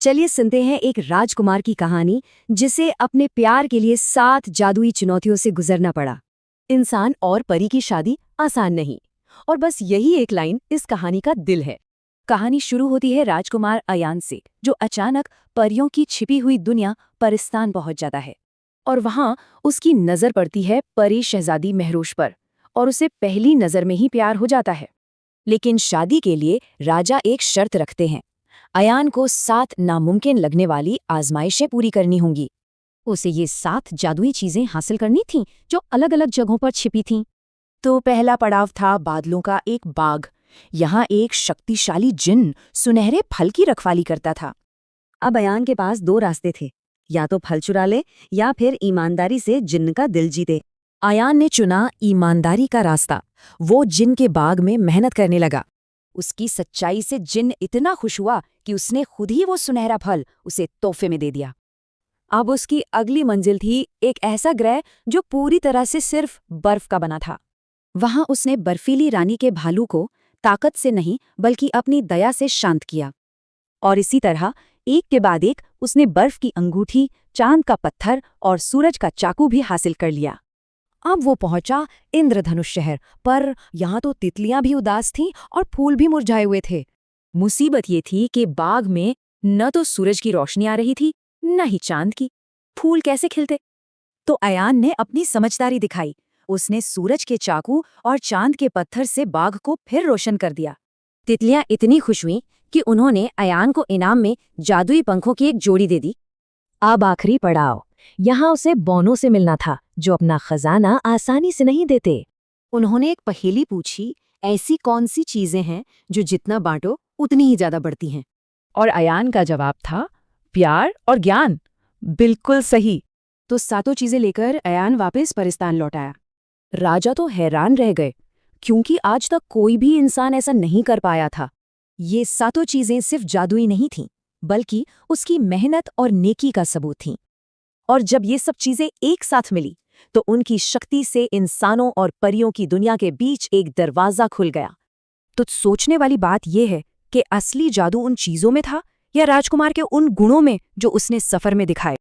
चलिए सुनते हैं एक राजकुमार की कहानी जिसे अपने प्यार के लिए 7 जादुई चुनौतियों से गुजरना पड़ा। इंसान और परी की शादी आसान नहीं, और बस यही एक लाइन इस कहानी का दिल है। कहानी शुरू होती है राजकुमार अयान से, जो अचानक परियों की छिपी हुई दुनिया परिस्तान पहुंच जाता है। और वहां उसकी नजर पड़ती है परी शहजादी महरोश पर, और उसे पहली नजर में ही प्यार हो जाता है। लेकिन शादी के लिए राजा एक शर्त रखते हैं। अयान को 7 नामुमकिन लगने वाली आजमाइशें पूरी करनी होंगी। उसे ये 7 जादुई चीजें हासिल करनी थीं, जो अलग अलग जगहों पर छिपी थीं। तो पहला पड़ाव था बादलों का एक बाग। यहाँ एक शक्तिशाली जिन सुनहरे फल की रखवाली करता था। अब अयान के पास 2 रास्ते थे, या तो फल चुरा ले या फिर ईमानदारी से जिन्न का दिल जीते। अयान ने चुना ईमानदारी का रास्ता। वो जिन के बाग में मेहनत करने लगा। उसकी सच्चाई से जिन इतना खुश हुआ कि उसने खुद ही वो सुनहरा फल उसे तोहफे में दे दिया। अब उसकी अगली मंजिल थी एक ऐसा ग्रह जो पूरी तरह से सिर्फ बर्फ का बना था। वहां उसने बर्फीली रानी के भालू को ताकत से नहीं बल्कि अपनी दया से शांत किया। और इसी तरह एक के बाद एक उसने बर्फ की अंगूठी, चांद का पत्थर और सूरज का चाकू भी हासिल कर लिया। अब वो पहुंचा इंद्रधनुष शहर, पर यहाँ तो तितलियां भी उदास थीं और फूल भी मुरझाए हुए थे। मुसीबत ये थी कि बाग में न तो सूरज की रोशनी आ रही थी, न ही चांद की। फूल कैसे खिलते? तो अयान ने अपनी समझदारी दिखाई। उसने सूरज के चाकू और चांद के पत्थर से बाग को फिर रोशन कर दिया। तितलियां इतनी खुश हुईं कि उन्होंने अयान को इनाम में जादुई पंखों की एक जोड़ी दे दी। अब आखिरी पड़ाव, यहाँ उसे बौनों से मिलना था, जो अपना खजाना आसानी से नहीं देते। उन्होंने एक पहेली पूछी, ऐसी कौन सी चीजें हैं जो जितना बांटो उतनी ही ज्यादा बढ़ती हैं? और अयान का जवाब था, प्यार और ज्ञान। बिल्कुल सही। तो 7 चीजें लेकर अयान वापस परिस्तान लौट आया। राजा तो हैरान रह गए, क्योंकि आज तक कोई भी इंसान ऐसा नहीं कर पाया था। ये 7 चीजें सिर्फ जादुई नहीं थीं, बल्कि उसकी मेहनत और नेकी का सबूत थीं। और जब ये सब चीजें एक साथ मिली, तो उनकी शक्ति से इंसानों और परियों की दुनिया के बीच एक दरवाजा खुल गया। तो सोचने वाली बात यह है कि असली जादू उन चीजों में था या राजकुमार के उन गुणों में जो उसने सफर में दिखाए।